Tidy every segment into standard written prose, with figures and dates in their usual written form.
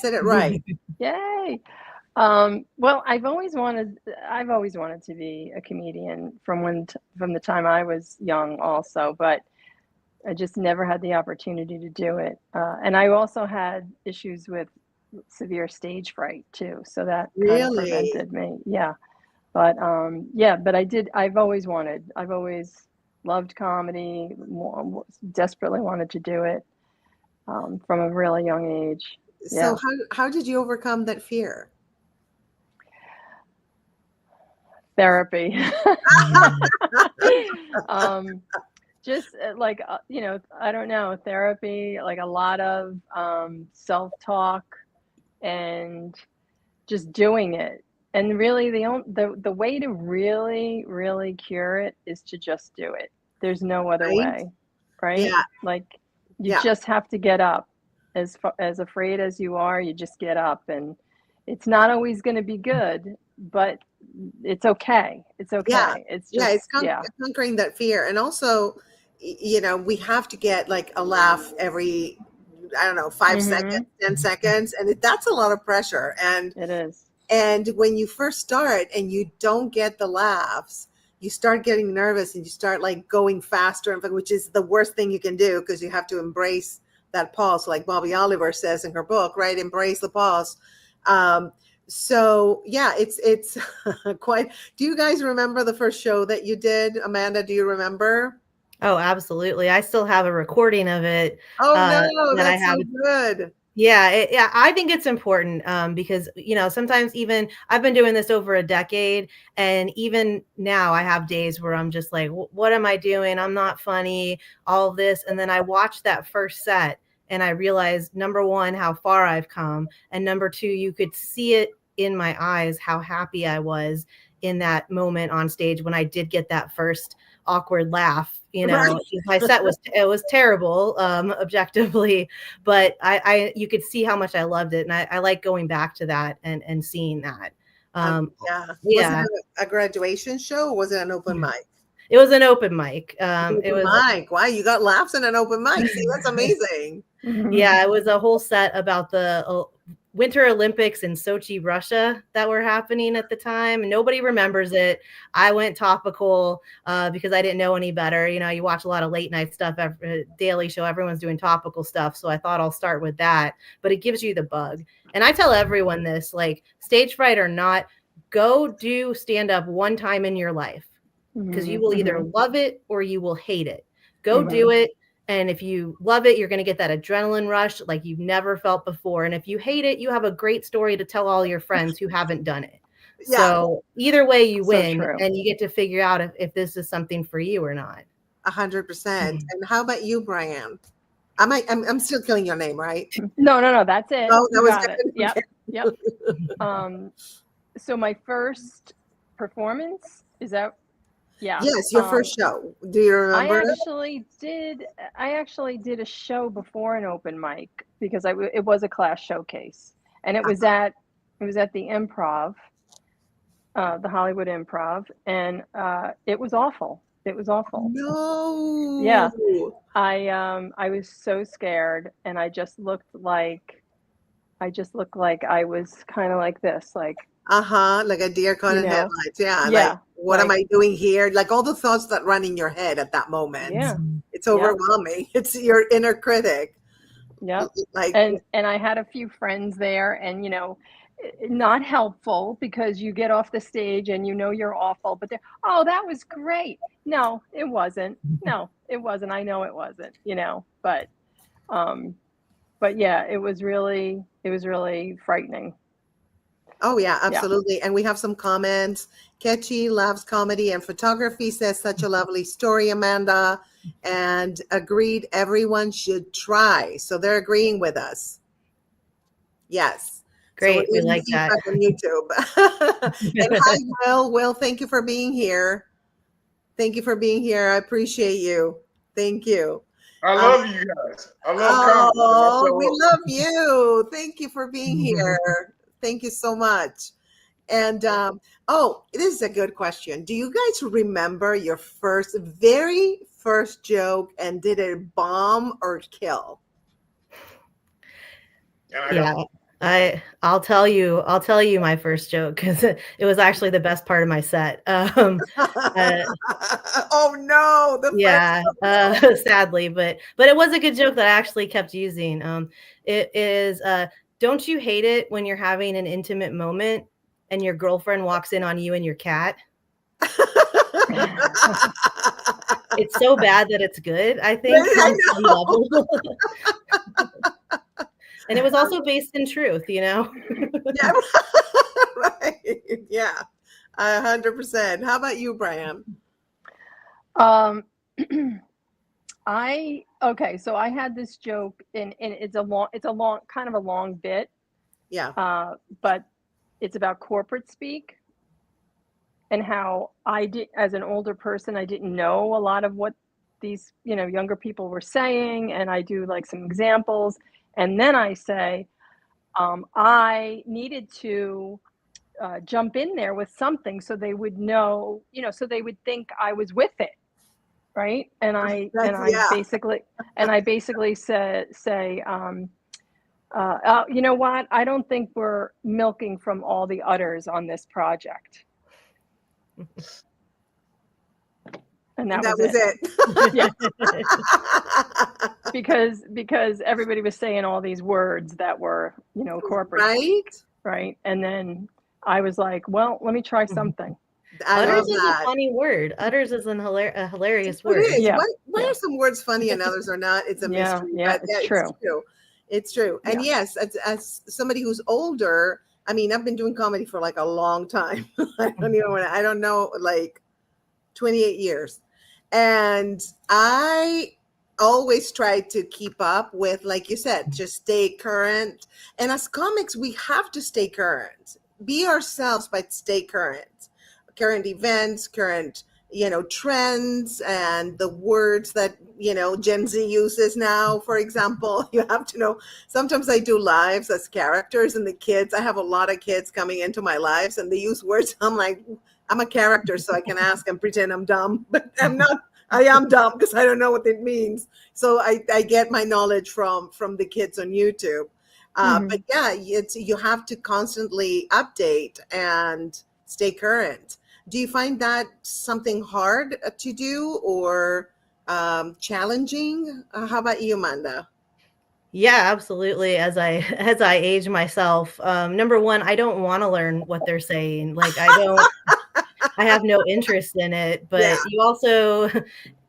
said it right. Yay. Well, I've always wanted to be a comedian from the time I was young also, but I just never had the opportunity to do it. And I also had issues with severe stage fright too, so that kind of Really? prevented me. Yeah. But yeah, but I've always loved comedy, desperately wanted to do it from a really young age. So Yeah. how did you overcome that fear? Therapy. um, just like, I don't know, therapy, like a lot of self-talk and just doing it. And really the way to really, really cure it is to just do it. There's no other Right? way, right? Yeah. Like you Yeah. just have to get up. As afraid as you are, you just get up, and it's not always going to be good, but it's okay. It's Yeah. okay. It's Yeah. just, yeah. Conquering that fear. And also, we have to get like a laugh every, I don't know, 5 seconds, Mhm. 10 seconds. And that's a lot of pressure. It is. And when you first start and you don't get the laughs, you start getting nervous and you start like going faster, which is the worst thing you can do because you have to embrace that pause, like Bobby Oliver says in her book, right? Embrace the pause. So yeah, it's quite. Do you guys remember the first show that you did, Amanda? Do you remember? Oh, absolutely. I still have a recording of it Oh no, that I that's have. so good. Yeah, I think it's important because, sometimes even I've been doing this over a decade, and even now I have days where I'm just like, what am I doing? I'm not funny, all of this. And then I watch that first set and I realize, number one, how far I've come. And number two, you could see it in my eyes, how happy I was in that moment on stage when I did get that first awkward laugh. Right. My set was terrible, objectively, but you could see how much I loved it, and I like going back to that and seeing that. Yeah. Was Yeah, it a graduation show or was it an open mic? it was an open mic. It Open was mic. Wow, you got laughs in an open mic. See, that's amazing. Yeah, it was a whole set about the Winter Olympics in Sochi, Russia that were happening at the time. Nobody remembers it. I went topical because I didn't know any better. You watch a lot of late night stuff, Daily Show, everyone's doing topical stuff. So I thought I'll start with that, but it gives you the bug. And I tell everyone this, like, stage fright or not, go do stand up one time in your life because you will either love it or you will hate it. Go do it. And if you love it, you're going to get that adrenaline rush like you've never felt before. And if you hate it, you have a great story to tell all your friends who haven't done it. Yeah. So either way, you win, true. and you get to figure out if this is something for you or not. 100%. And how about you, Brian? I'm still killing your name, right? No, that's it. Oh, that You was got good. it. Yep. So my first performance, is that? Yeah. Yes, your first show. Do you remember? I actually did a show before an open mic because it was a class showcase, and it was at the Improv, the Hollywood Improv, and it was awful. It was awful. No. Yeah. I was so scared, and I just looked like I was kind of like this, like, Like a deer caught in headlights. Yeah. Yeah. Like, what am I doing here? Like all the thoughts that run in your head at that moment. Yeah. It's overwhelming. It's your inner critic. Yeah. Like, and I had a few friends there, and not helpful because you get off the stage and you're awful, but oh, that was great. No, it wasn't. I know it wasn't, but yeah, it was really frightening. oh yeah, absolutely. And we have some comments. Ketchy loves comedy and photography, says such a lovely story, Amanda. And agreed, everyone should try. So they're agreeing with us. Yes. Great. So we like that. On YouTube. And hi, Will. Will, thank you for being here. Thank you for being here. I appreciate you. Thank you. I love you guys. I love comedy. Oh, we love you. Thank you for being here. Thank you so much. And this is a good question. Do you guys remember your very first joke, and did it bomb or kill? Yeah. I'll tell you my first joke because it was actually the best part of my set. Oh no, the Yeah, first sadly, but it was a good joke that I actually kept using. It is, don't you hate it when you're having an intimate moment and your girlfriend walks in on you and your cat? It's so bad that it's good, I think, I on some level. And it was also based in truth, you know? Yeah, right. Yeah, 100%. How about you, Brian? So I had this joke, and it's a long, kind of a long bit. Yeah. But it's about corporate speak and how I did, as an older person, I didn't know a lot of what these, younger people were saying, and I do like some examples, and then I say, I needed to jump in there with something so they would know, so they would think I was with it, right? And I Yeah. basically say, you know what? I don't think we're milking from all the udders on this project. And that was it. Yeah. because everybody was saying all these words that were, corporate speak, right? And then I was like, well, let me try something. Udders is a funny word. Udders is a hilarious word. It is. Yeah. Why are some words funny and others are not? It's a mystery. Yeah, but it's true. It's true. And yes, as somebody who's older, I mean, I've been doing comedy for like a long time. I don't know, like 28 years. And I always try to keep up with, like you said, just stay current. And as comics, we have to stay current. Be ourselves, but stay current. Current events, current, trends, and the words that, Gen Z uses now, for example. You have to know. Sometimes I do lives as characters, and the kids, I have a lot of kids coming into my lives, and they use words. I'm like, I'm a character, so I can ask and pretend I'm dumb, but I'm not. I am dumb because I don't know what it means. So I get my knowledge from the kids on YouTube. But yeah, you have to constantly update and stay current. Do you find that something hard to do or challenging? How about you, Amanda? Yeah, absolutely. As I age myself, number one, I don't want to learn what they're saying. Like I have no interest in it. But you also,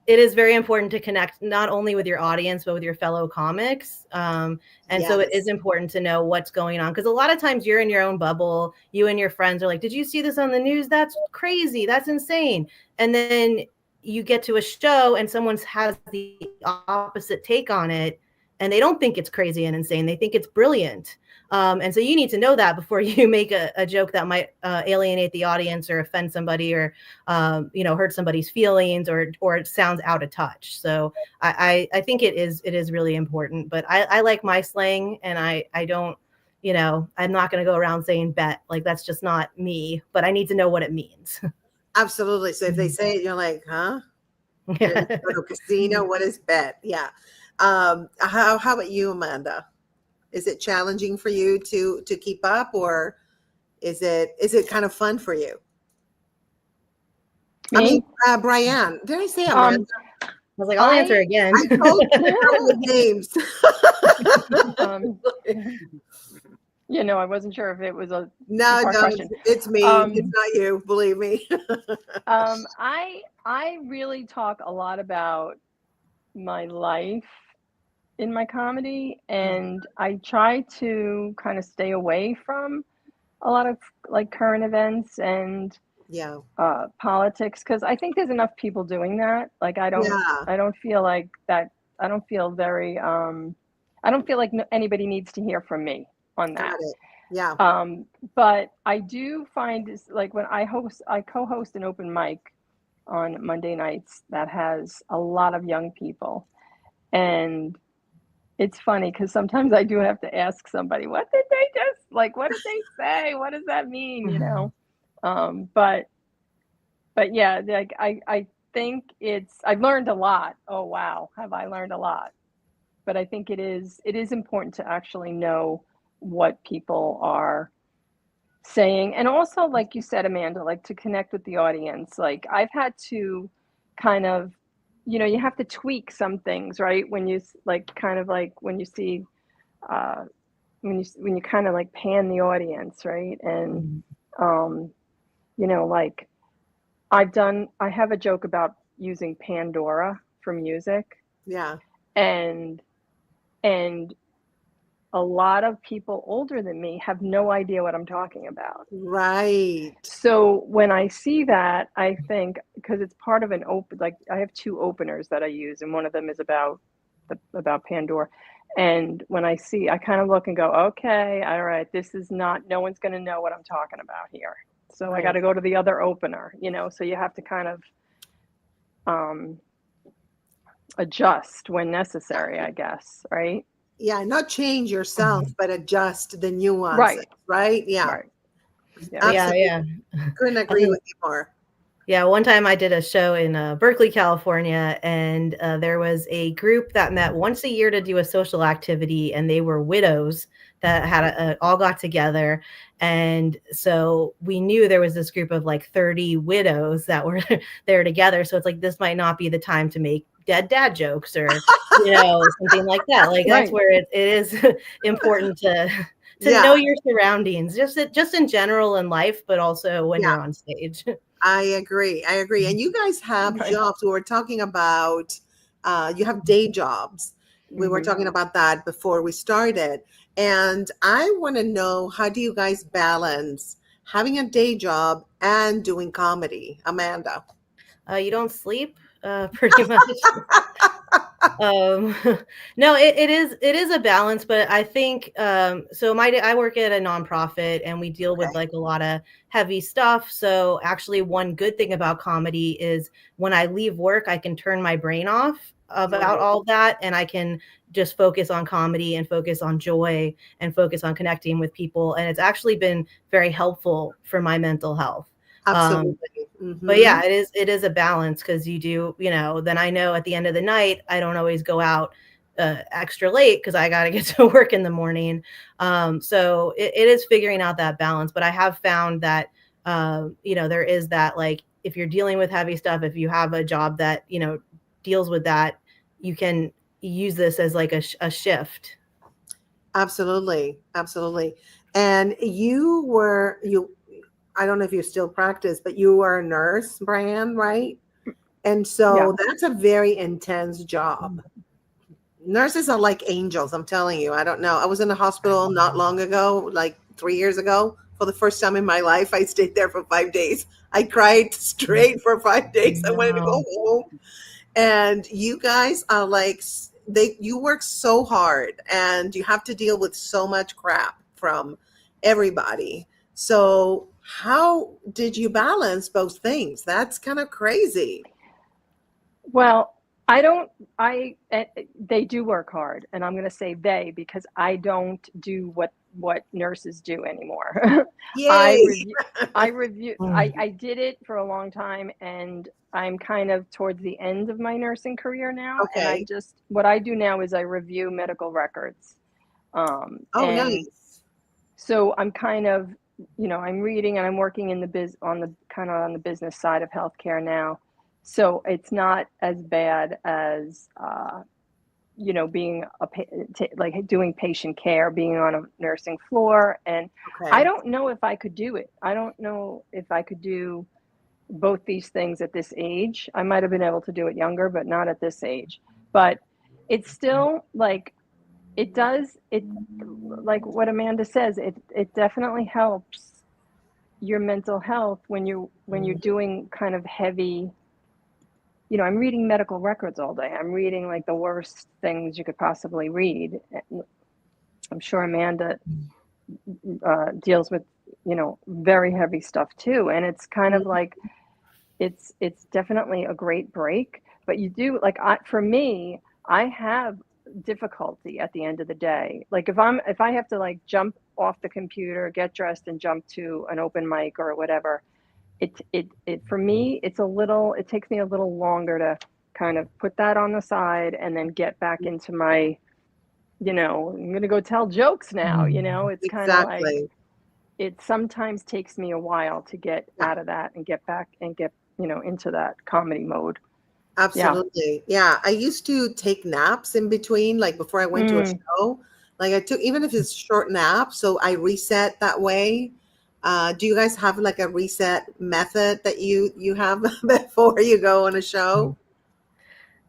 it is very important to connect not only with your audience, but with your fellow comics. So it is important to know what's going on. Because a lot of times you're in your own bubble. You and your friends are like, did you see this on the news? That's crazy. That's insane. And then you get to a show and someone has the opposite take on it. And they don't think it's crazy and insane. They think it's brilliant. And so you need to know that before you make a joke that might alienate the audience or offend somebody or, hurt somebody's feelings or it sounds out of touch. So I think it is really important. But I like my slang, and I don't, I'm not going to go around saying bet. Like, that's just not me. But I need to know what it means. Absolutely. So if they say it, you're like, huh? Yeah. Casino, what is bet? Yeah. How about you, Amanda? Is it challenging for you to keep up, or is it kind of fun for you? Me? I mean, Brian, did I say Amanda? I was like, I'll answer again. I told you with names. I wasn't sure if it was a no, question. It's me. It's not you, believe me. I really talk a lot about my life in my comedy, and I try to kind of stay away from a lot of like current events and politics, because I think there's enough people doing that. Like I don't feel like that. I don't feel very I don't feel like anybody needs to hear from me on that. Got it. Yeah. But I do find is like when I co-host an open mic on Monday nights that has a lot of young people, and it's funny because sometimes I do have to ask somebody, what did they say? What does that mean? But yeah, like I think I've learned a lot. Oh, wow. Have I learned a lot? But I think it is important to actually know what people are saying. And also, like you said, Amanda, like to connect with the audience. Like I've had to kind of, you have to tweak some things, right? When you like kind of like when you see when you kind of like pan the audience, right? And like I have a joke about using Pandora for music. Yeah. And a lot of people older than me have no idea what I'm talking about. Right. So when I see that, I think, because it's part of an open, like I have 2 openers that I use, and one of them is about Pandora. And when I see, I kind of look and go, okay, all right, this is not, no one's going to know what I'm talking about here. So I got to go to the other opener, so you have to kind of adjust when necessary, I guess, right? Yeah, not change yourself, but adjust the nuances, right? Yeah. Right. Yeah. Yeah. Couldn't agree with you more. Yeah, one time I did a show in Berkeley, California, and there was a group that met once a year to do a social activity, and they were widows that had all got together. And so we knew there was this group of like 30 widows that were there together. So it's like, this might not be the time to make dead dad jokes or, something like that. Like that's where it is important to know your surroundings, just in general in life, but also when you're on stage. I agree. And you guys have jobs. We were talking about, you have day jobs. We were talking about that before we started. And I want to know, how do you guys balance having a day job and doing comedy, Amanda? You don't sleep, pretty much. No, it is a balance, but I think so I work at a nonprofit and we deal with like a lot of heavy stuff. So actually one good thing about comedy is when I leave work, I can turn my brain off about all that, and I can just focus on comedy and focus on joy and focus on connecting with people. And it's actually been very helpful for my mental health. Absolutely. But yeah, it is a balance, because you do, then I know at the end of the night, I don't always go out extra late because I got to get to work in the morning. So it is figuring out that balance. But I have found that, there is that, like, if you're dealing with heavy stuff, if you have a job that, deals with that, you can use this as like a shift. Absolutely. And I don't know if you still practice, but you were a nurse, Brian, right? And so that's a very intense job. Nurses are like angels, I'm telling you. I don't know. I was in a hospital not long ago, like 3 years ago. For the first time in my life, I stayed there for 5 days. I cried straight for 5 days. I wanted to go home. And you guys are like, you work so hard and you have to deal with so much crap from everybody. So how did you balance both things? That's kind of crazy. Well, they do work hard, and I'm going to say they, because I don't do what nurses do anymore. Yay. I did it for a long time, and I'm kind of towards the end of my nursing career now. Okay. And what I do now is I review medical records. Nice. So I'm kind of, I'm reading and I'm working in on the business side of healthcare now. So it's not as bad as, being like doing patient care, being on a nursing floor. And I don't know if I could do it. I don't know if I could do both these things at this age. I might have been able to do it younger, but not at this age. But it's still like, it like what Amanda says, it definitely helps your mental health when you're doing kind of heavy, I'm reading medical records all day. I'm reading like the worst things you could possibly read. I'm sure Amanda deals with, very heavy stuff too. And it's kind of like, it's definitely a great break. But you do, like, for me, I have difficulty at the end of the day. Like if I have to like jump off the computer, get dressed and jump to an open mic or whatever, it for me, it takes me a little longer to kind of put that on the side and then get back into my I'm going to go tell jokes now. It's kind of like, Exactly. it sometimes takes me a while to get Yeah. out of that and get back and get, into that comedy mode. Absolutely. Yeah. I used to take naps in between, like before I went to a show. Like I took, even if it's short nap, so I reset that way. Do you guys have like a reset method that you have before you go on a show?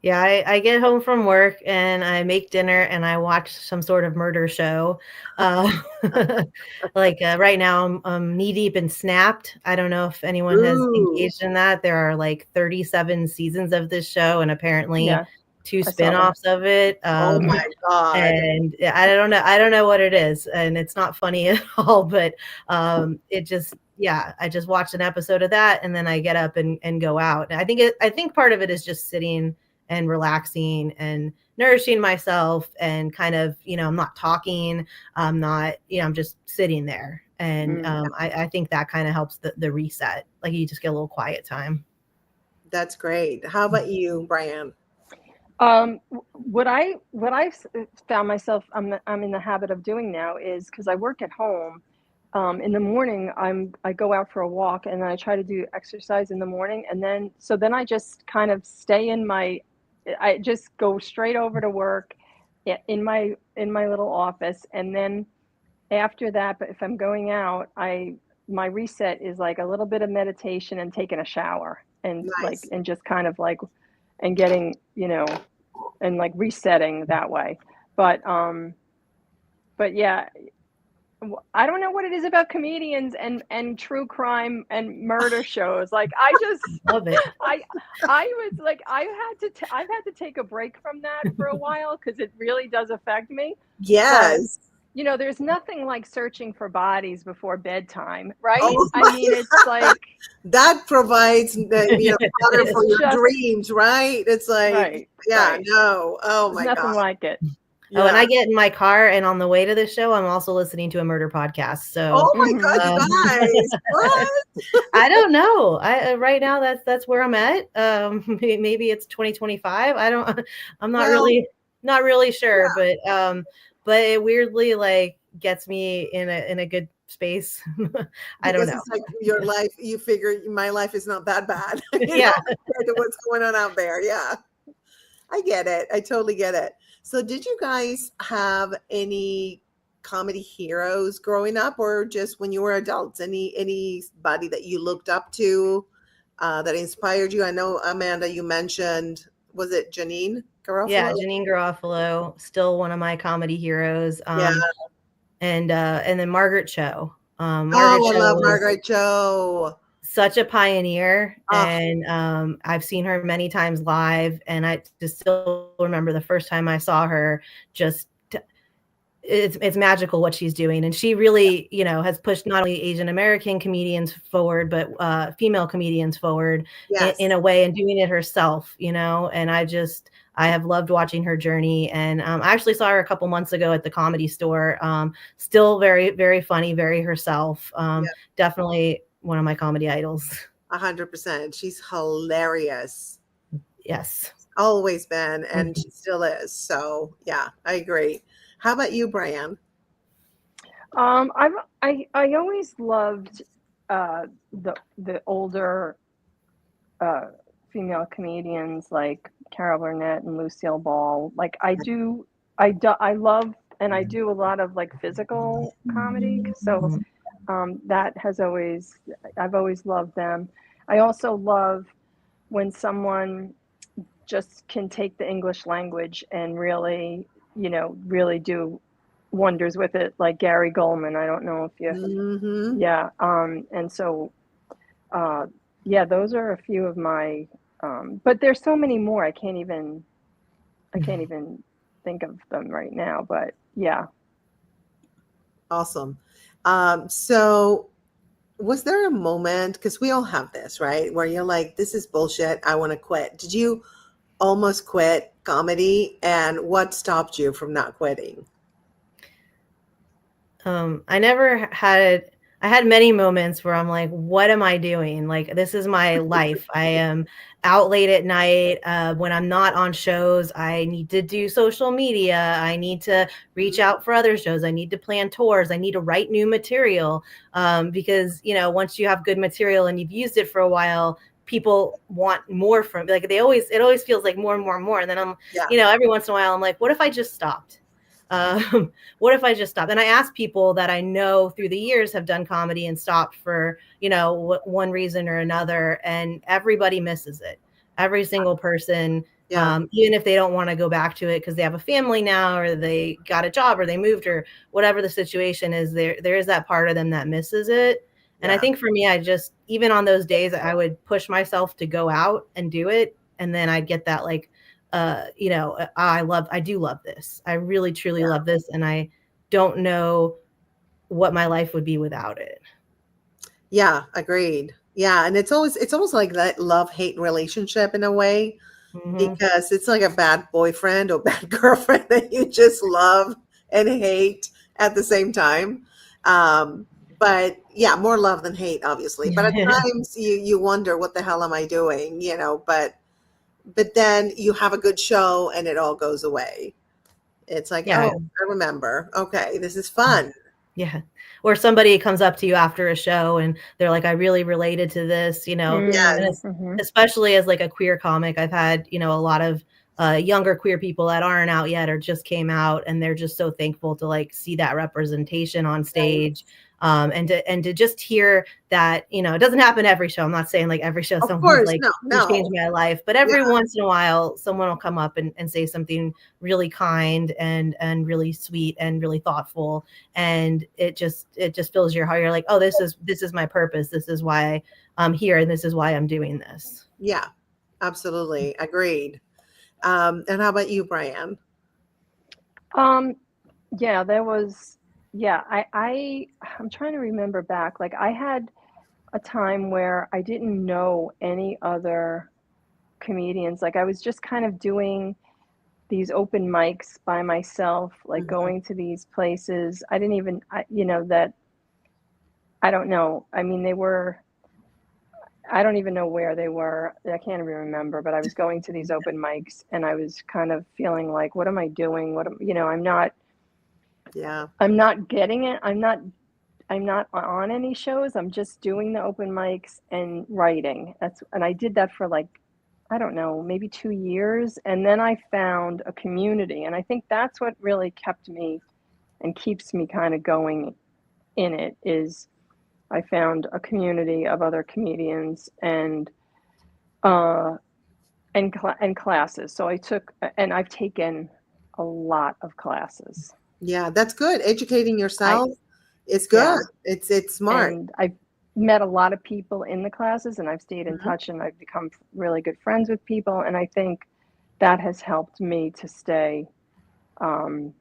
Yeah, I get home from work and I make dinner and I watch some sort of murder show. Like right now, I'm knee deep in Snapped. I don't know if anyone has Ooh, engaged in that. There are like 37 seasons of this show and apparently Yeah, 2 I saw them. spin-offs of it. oh my God. And I don't know what it is, and it's not funny at all, but it just, I just watched an episode of that and then I get up and go out. And I think part of it is just sitting and relaxing and nourishing myself and kind of, I'm not talking, I'm not, I'm just sitting there. And I think that kind of helps the reset. Like you just get a little quiet time. That's great. How about you, Brian? What I've found myself I'm in the habit of doing now is, because I work at home, in the morning I go out for a walk and then I try to do exercise in the morning, and then I just kind of I just go straight over to work in my little office, and then after that, but if I'm going out, my reset is like a little bit of meditation and taking a shower and Nice. and just kind of like and getting, and like resetting that way. But yeah, I don't know what it is about comedians and true crime and murder shows. Like I just Love it. I was like, I've had to take a break from that for a while because it really does affect me. Yes. There's nothing like searching for bodies before bedtime, right? Oh I mean, it's like that provides the fodder for your dreams, right? It's like, right, yeah, right. no. Oh There's my nothing God. like it. Oh, and I get in my car and on the way to the show, I'm also listening to a murder podcast. So, oh my God, you guys, what? I don't know. Right now that's where I'm at. Maybe it's 2025. I'm not really sure, but it weirdly like gets me in a good space. I don't know. It's like your life, you figure my life is not that bad. Yeah. Compared to what's going on out there. Yeah. I get it. I totally get it. So did you guys have any comedy heroes growing up, or just when you were adults, anybody that you looked up to that inspired you? I know, Amanda, you mentioned, was it Janine Garofalo? Yeah, Janine Garofalo, still one of my comedy heroes. Yeah. And then Margaret Cho. I love Margaret Cho. Such a pioneer, and I've seen her many times live, and I just still remember the first time I saw her. Just it's magical what she's doing, and she really has pushed not only Asian American comedians forward, but female comedians forward in a way, and doing it herself. And I have loved watching her journey. And I actually saw her a couple months ago at the Comedy Store. Still very, very funny, very herself. Definitely one of my comedy idols. 100%. She's hilarious. Yes. Always been, and she still is. So yeah, I agree. How about you, Brian? I always loved the older female comedians like Carol Burnett and Lucille Ball. Like I love, and I do a lot of like physical comedy. So I've always loved them. I also love when someone just can take the English language and really, really do wonders with it, like Gary Goldman. I don't know if you, and so, those are a few of my, but there's so many more. I can't even think of them right now, but yeah. Awesome. So was there a moment, because we all have this, right, where you're like, this is bullshit, I want to quit? Did you almost quit comedy, and what stopped you from not quitting? I I had many moments where I'm like, what am I doing? Like, this is my life. I am out late at night. When I'm not on shows, I need to do social media. I need to reach out for other shows. I need to plan tours. I need to write new material. Because, you know, once you have good material and you've used it for a while, people want more from, like, it always feels like more and more and more. And then I'm, you know, every once in a while I'm like, what if I just stopped? What if I just stopped? And I ask people that I know through the years have done comedy and stopped for, you know, one reason or another, and everybody misses it. Every single person, even if they don't want to go back to it because they have a family now, or they got a job, or they moved, or whatever the situation is, there is that part of them that misses it. And I think for me, I just, even on those days, I would push myself to go out and do it. And then I'd get that, like, you know, I do love this. I really, truly love this. And I don't know what my life would be without it. Yeah, agreed. Yeah. And it's almost like that love-hate relationship in a way, because it's like a bad boyfriend or bad girlfriend that you just love and hate at the same time. But yeah, more love than hate, obviously. But at times you wonder, what the hell am I doing? You know, but then you have a good show and it all goes away. It's like, oh, I remember. Okay, this is fun. Yeah. Or somebody comes up to you after a show and they're like, I really related to this, you know. Yes. And especially as like a queer comic, I've had, you know, a lot of younger queer people that aren't out yet or just came out, and they're just so thankful to like see that representation on stage. And to just hear that, you know, it doesn't happen every show. I'm not saying like every show someone's like, you changed my life, but every once in a while someone will come up and say something really kind and really sweet and really thoughtful, and it just fills your heart. You're like, oh, this is my purpose. This is why I'm here, and this is why I'm doing this. Yeah, absolutely. Agreed. And how about you, Brian? Yeah, there was. Yeah, I'm trying to remember back. Like, I had a time where I didn't know any other comedians. Like, I was just kind of doing these open mics by myself, like going to these places. I didn't even, you know, that, I don't know. I mean, I don't even know where they were. I can't even remember, but I was going to these open mics and I was kind of feeling like, what am I doing? You know, I'm not getting it. I'm not on any shows. I'm just doing the open mics and writing. And I did that for like, I don't know, maybe 2 years. And then I found a community. And I think that's what really kept me and keeps me kind of going in it, is I found a community of other comedians and classes. So I've taken a lot of classes. Yeah, that's good. Educating yourself is good. Yeah. It's smart. And I've met a lot of people in the classes, and I've stayed in touch, and I've become really good friends with people. And I think that has helped me to stay and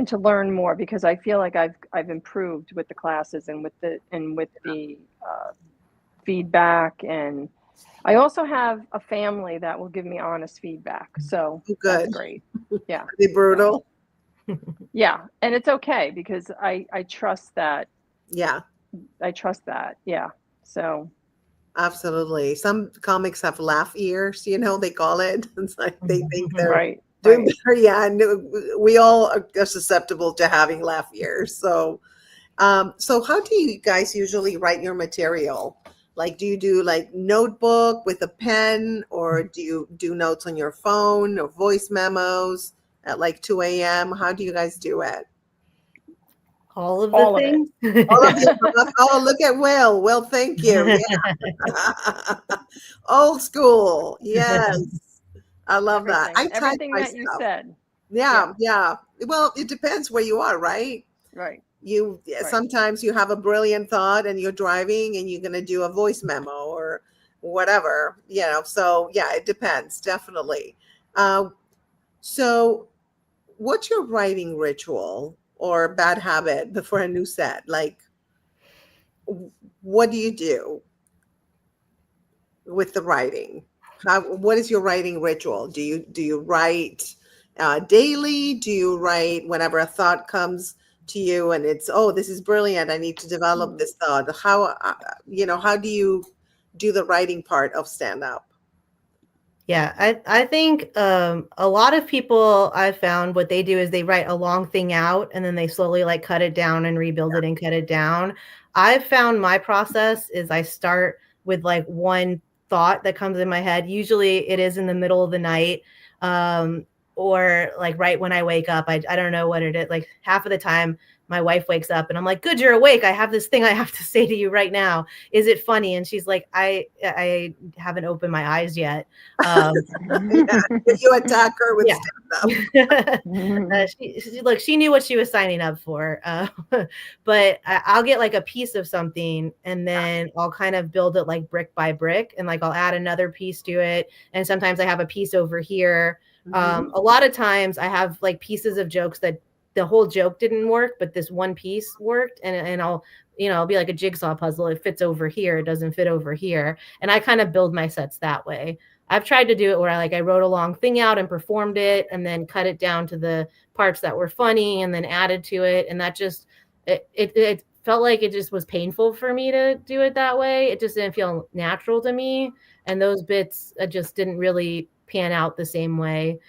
to learn more, because I feel like I've improved with the classes and with the feedback. And I also have a family that will give me honest feedback. So that's great. Yeah. Are they brutal? Yeah, and it's okay because I trust that. Yeah, I trust that. Yeah, so absolutely. Some comics have laugh ears, you know, they call it. It's like they think they're doing better. Yeah, and we all are susceptible to having laugh ears. So, so how do you guys usually write your material? Like, do you do like notebook with a pen, or do you do notes on your phone or voice memos at like 2 a.m.? How do you guys do it? All of the things. All of the, oh, look at Will. Will, thank you. Yeah. Old school. Yes. I love that. I type everything myself. That you said. Yeah. Well, it depends where you are, right? Right. Sometimes you have a brilliant thought and you're driving and you're going to do a voice memo or whatever, you know. So yeah, it depends, definitely. So what's your writing ritual or bad habit before a new set? Like, what do you do with the writing? What is your writing ritual? Do you write daily? Do you write whenever a thought comes to you and it's, oh, this is brilliant, I need to develop this thought? How how do you do the writing part of stand up? Yeah, I think a lot of people I've found what they do is they write a long thing out and then they slowly like cut it down and rebuild it and cut it down. I've found my process is I start with like one thought that comes in my head. Usually it is in the middle of the night, or like right when I wake up. I don't know what it is. Like half of the time my wife wakes up and I'm like, good, you're awake. I have this thing I have to say to you right now. Is it funny? And she's like, I haven't opened my eyes yet. You attack her with stand up. She knew what she was signing up for. But I'll get like a piece of something and then I'll kind of build it like brick by brick. And like I'll add another piece to it. And sometimes I have a piece over here. A lot of times I have like pieces of jokes that the whole joke didn't work, but this one piece worked. And I'll be like a jigsaw puzzle. It fits over here. It doesn't fit over here. And I kind of build my sets that way. I've tried to do it where I wrote a long thing out and performed it and then cut it down to the parts that were funny and then added to it. And that just, it felt like it just was painful for me to do it that way. It just didn't feel natural to me. And those bits just didn't really pan out the same way.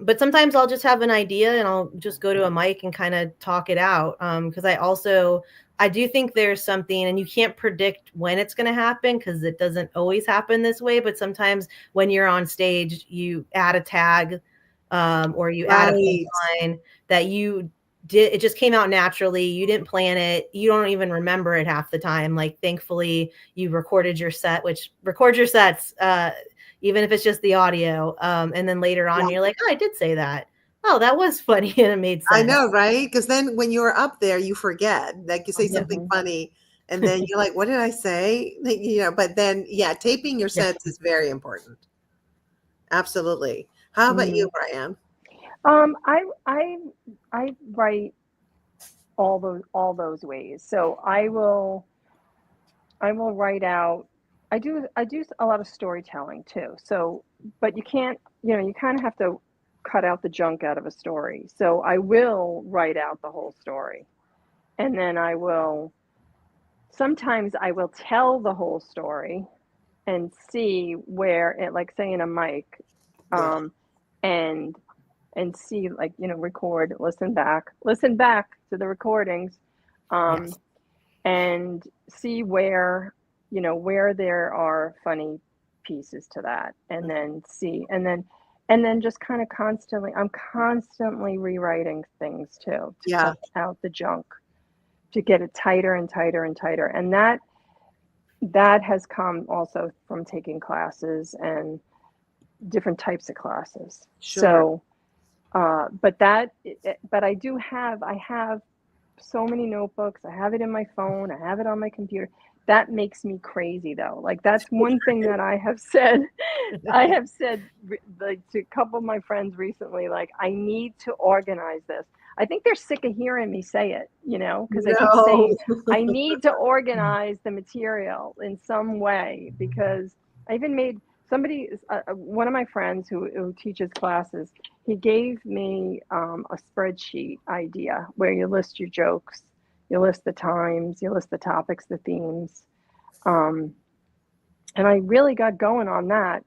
But sometimes I'll just have an idea and I'll just go to a mic and kind of talk it out. Because I do think there's something, and you can't predict when it's going to happen because it doesn't always happen this way. But sometimes when you're on stage, you add a tag or you add a line that you did. It just came out naturally. You didn't plan it. You don't even remember it half the time. Like, thankfully, you recorded your set, which record your sets. Even if it's just the audio. And then later on, you're like, oh, I did say that. Oh, that was funny. And it made sense. I know, right? Because then when you're up there, you forget. Like you say something funny. And then you're like, what did I say? But then, taping your sets is very important. Absolutely. How about you, Brian? I write all those ways. So I will write out. I do a lot of storytelling too. So, but you can't, you kind of have to cut out the junk out of a story. So I will write out the whole story. And then sometimes I will tell the whole story and see where it, like say in a mic, and see record, listen back to the recordings, and see where there are funny pieces to that, and then just kind of I'm constantly rewriting things too, to cut out the junk, to get it tighter and tighter and tighter. And that has come also from taking classes and different types of classes. Sure. So, but I have so many notebooks. I have it in my phone. I have it on my computer. That makes me crazy though. Like that's one thing that I have said like to a couple of my friends recently, like I need to organize this. I think they're sick of hearing me say it, because I keep saying I need to organize the material in some way, because I even made one of my friends who teaches classes, he gave me a spreadsheet idea where you list your jokes, you list the times, you list the topics, the themes. And I really got going on that.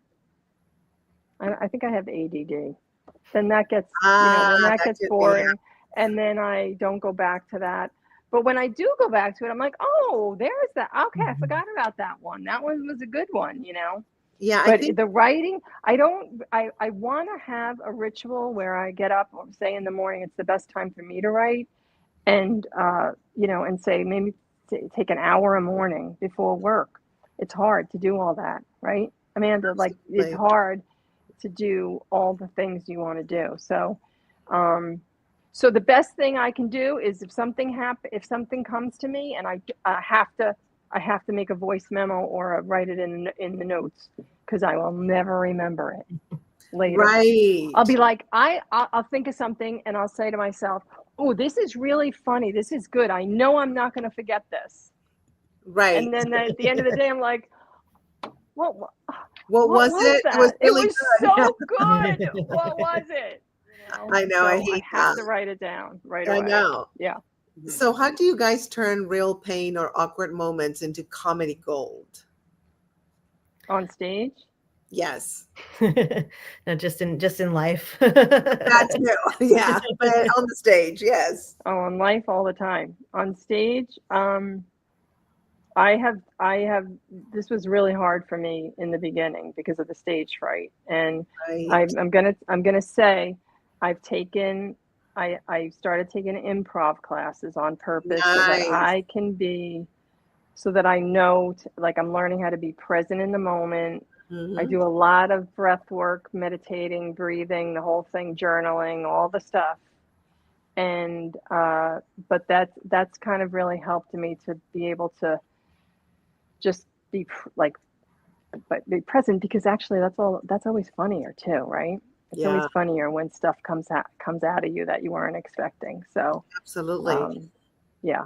I think I have ADD. Then that gets, gets boring. And then I don't go back to that. But when I do go back to it, I'm like, oh, there's that. Okay, I forgot about that one. That one was a good one, Yeah. But the writing, I want to have a ritual where I get up, or say in the morning, it's the best time for me to write. And, and say maybe take an hour a morning before work. It's hard to do all that, right, Amanda? Like it's hard to do all the things you want to do. So, so the best thing I can do is if something comes to me and I have to make a voice memo or write it in the notes, because I will never remember it later. Right. I'll be like, I'll think of something and I'll say to myself, oh, this is really funny. This is good. I know I'm not going to forget this. Right. And then at the end of the day, I'm like, what was it? That? It was really so good. What was it? I know. So I I hate have that. to write it down right I away. know. Yeah. So how do you guys turn real pain or awkward moments into comedy gold? On stage? Yes. No, just in life. That too. Yeah. But on the stage, yes. Oh, on life all the time. On stage, I have this was really hard for me in the beginning because of the stage fright. And Right. I'm gonna say I've taken I started taking improv classes on purpose so that Nice. I can be so that I know like I'm learning how to be present in the moment. I Mhm. do a lot of breath work, meditating, breathing, the whole thing, journaling, all the stuff. And but that's kind of really helped me to be able to just be like but be present because actually that's always funnier too, right? It's always Yeah, funnier when stuff comes out of you that you weren't expecting. So absolutely. um, yeah.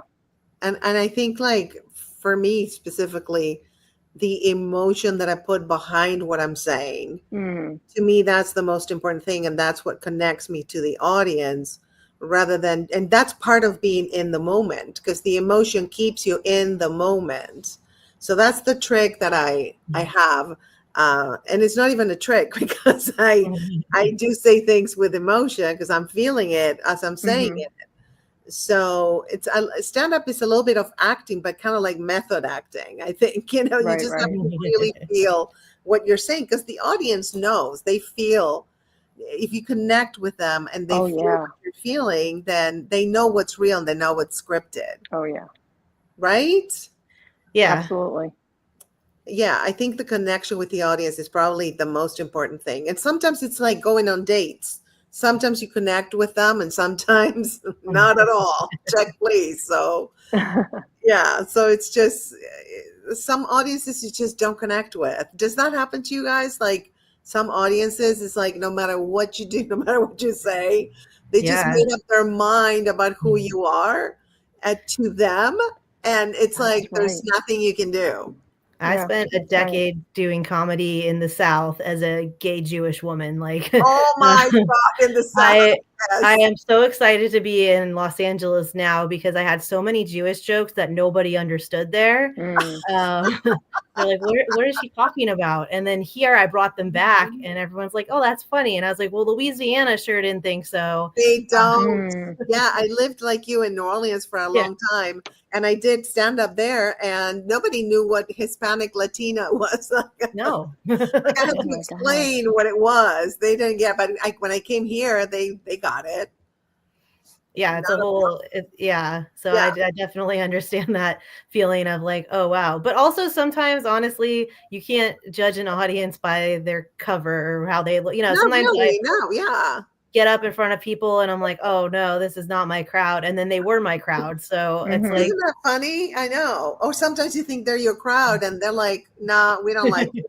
And I think like for me specifically, the emotion that I put behind what I'm saying, Mm, to me, that's the most important thing. And that's what connects me to the audience rather than, and that's part of being in the moment because the emotion keeps you in the moment. So that's the trick that I have. And it's not even a trick because I do say things with emotion because I'm feeling it as I'm saying hmm. it. So it's stand up is a little bit of acting, but kind of like method acting. I think, you Right, just have right. to really feel what you're saying because the audience knows, they feel if you connect with them and they Oh feel yeah. what you're feeling, then they know what's real and they know what's scripted, Oh yeah. right? Yeah. Absolutely. Yeah, I think the connection with the audience is probably the most important thing. And sometimes it's like going on dates. Sometimes you connect with them and sometimes not at all. Check, please. So yeah, so it's just some audiences you just don't connect with. Does that happen to you guys? Like some audiences, it's like no matter what you do, no matter what you say, they just Yeah. made up their mind about who you are to them, and it's That's like there's right. nothing you can do. I Yeah, spent a that's right. decade doing comedy in the South as a gay Jewish woman. Like, Oh my God, in the South, I I yes. am so excited to be in Los Angeles now because I had so many Jewish jokes that nobody understood there. Mm. Um, they're like, what is she talking about? And then here I brought them back and everyone's like, oh, that's funny. And I was like, well, Louisiana sure didn't think so. They don't. Mm. Yeah, I lived like you in New Orleans for a Yeah. long time, and I did stand up there, and nobody knew what Hispanic Latina was. No. Like I had Oh to my gosh. explain what it was. They didn't get, but when I came here, they got it. Yeah, it's a Not a- whole yeah, so Yeah, I definitely understand that feeling of like, "Oh, wow." But also sometimes, honestly, you can't judge an audience by their cover or how they look, not sometimes I really. No, yeah, get up in front of people and I'm like, "Oh, no, this is not my crowd," and then they were my crowd, so it's Hmm. like isn't that funny? I know. Or sometimes you think they're your crowd, and they're like, "Nah, we don't like you."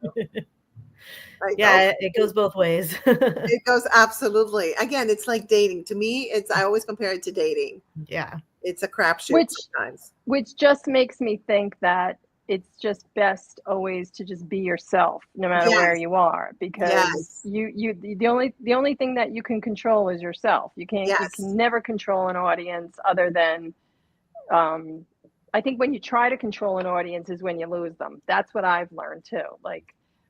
Like, oh, yeah, it goes both ways. it goes absolutely. Again, it's like dating. To me, it's I always compare it to dating. Yeah. It's a crapshoot Which sometimes. just makes me think that it's just best always to just be yourself no matter where Yes, you are because yes, you the only thing that you can control is yourself. You yes. can never control an audience other than um I think when you try to control an audience is when you lose them. That's what I've learned too. Like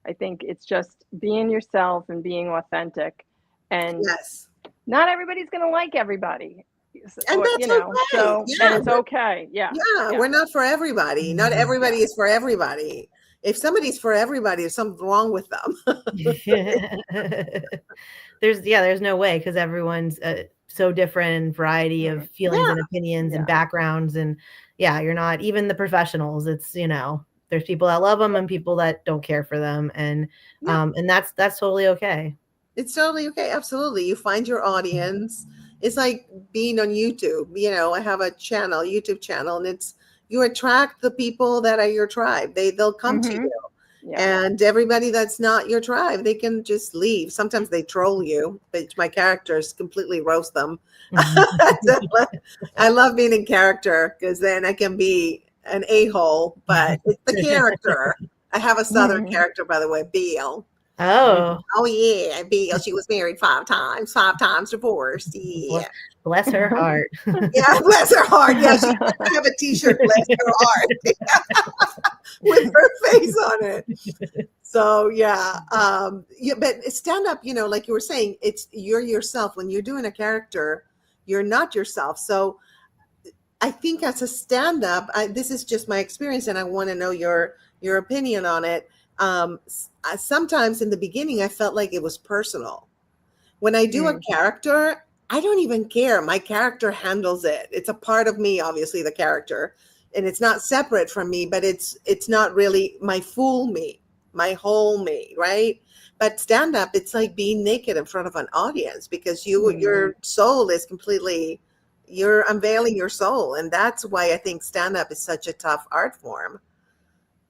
I think it's just being yourself and being authentic, and Yes. not everybody's going to like everybody. And Or that's okay. so and Yeah. it's okay. Yeah. Yeah. We're not for everybody. Not Yeah. everybody is for everybody. If somebody's for everybody, there's something wrong with them. There's no way because everyone's so different and variety of feelings Yeah. and opinions and Yeah. backgrounds and yeah, you're not even the professionals. It's there's people that love them and people that don't care for them, Yeah. and that's totally okay. It's totally okay. Absolutely. You find your audience. It's like being on YouTube. I have a channel, YouTube channel, and it's you attract the people that are your tribe. They'll come to Mhm. you. Yeah. And everybody that's not your tribe, they can just leave. Sometimes they troll you, but my characters completely roast them. I love being in character because then I can be an a-hole, but it's the character. I have a southern Mhm. character, by the way, Beale. Oh, Oh yeah, Bill. She was married 5 times divorced. Yeah. bless her heart. Yeah, bless her heart. Yeah, she I have a T-shirt, bless her heart, with her face on it. So yeah, but stand up. Like you were saying, you're yourself. When you're doing a character, you're not yourself. So I think as a stand up, this is just my experience, and I want to know your opinion on it. Sometimes in the beginning, I felt like it was personal. When I do a character, I don't even care. My character handles it. It's a part of me, obviously, the character, and it's not separate from me, but it's not really my full me, my whole me, right? But stand up, it's like being naked in front of an audience because your soul is completely, you're unveiling your soul. And that's why I think stand up is such a tough art form,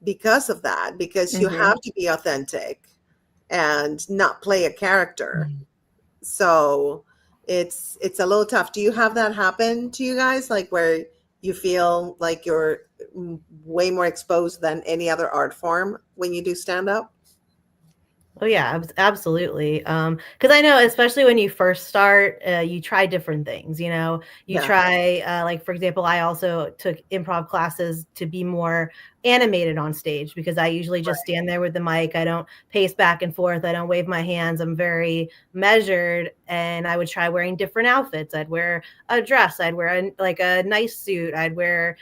because of that, because you have to be authentic and not play a character. So it's a little tough. Do you have that happen to you guys, like where you feel like you're way more exposed than any other art form when you do stand up? Oh yeah, absolutely. Because I know, especially when you first start, you try different things. You try, like for example, I also took improv classes to be more animated on stage because I usually just stand there with the mic. I don't pace back and forth. I don't wave my hands. I'm very measured, and I would try wearing different outfits. I'd wear a dress. I'd wear a nice suit. I'd wear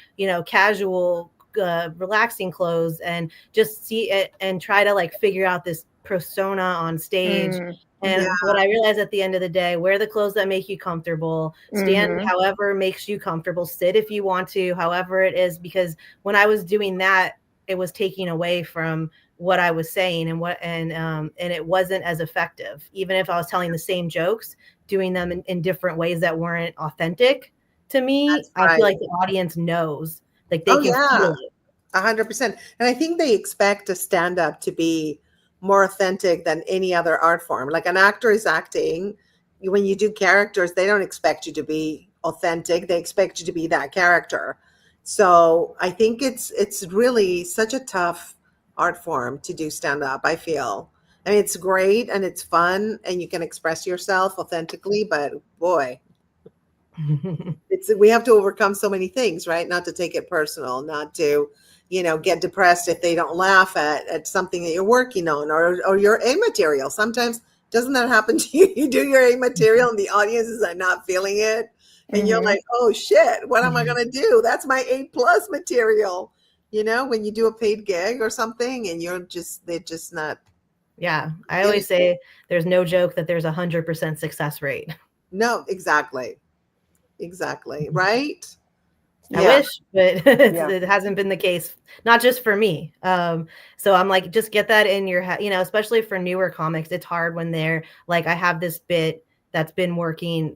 casual, relaxing clothes, and just see it and try to like figure out this persona on stage. And what I realized at the end of the day, wear the clothes that make you comfortable, stand however makes you comfortable, sit if you want to, however it is, because when I was doing that, it was taking away from what I was saying and it wasn't as effective. Even if I was telling the same jokes, doing them in different ways that weren't authentic to me, I feel like the audience knows, like they can feel it. 100%. And I think they expect a stand-up to be more authentic than any other art form. Like an actor is acting. When you do characters, they don't expect you to be authentic. They expect you to be that character. So I think it's really such a tough art form to do stand-up, I feel. I mean, it's great and it's fun and you can express yourself authentically, but boy, we have to overcome so many things, right? Not to take it personal, not to get depressed if they don't laugh at something that you're working on or your A material. Sometimes doesn't that happen to you? You do your A material and the audiences are not feeling it. And you're like, oh shit, what am I going to do? That's my A+ material. When you do a paid gig or something and they're just not. Yeah. I always say there's no joke that there's 100% success rate. No, exactly. Right. I wish, but it hasn't been the case, not just for me. So I'm like, just get that in your head, especially for newer comics. It's hard when they're like, I have this bit that's been working.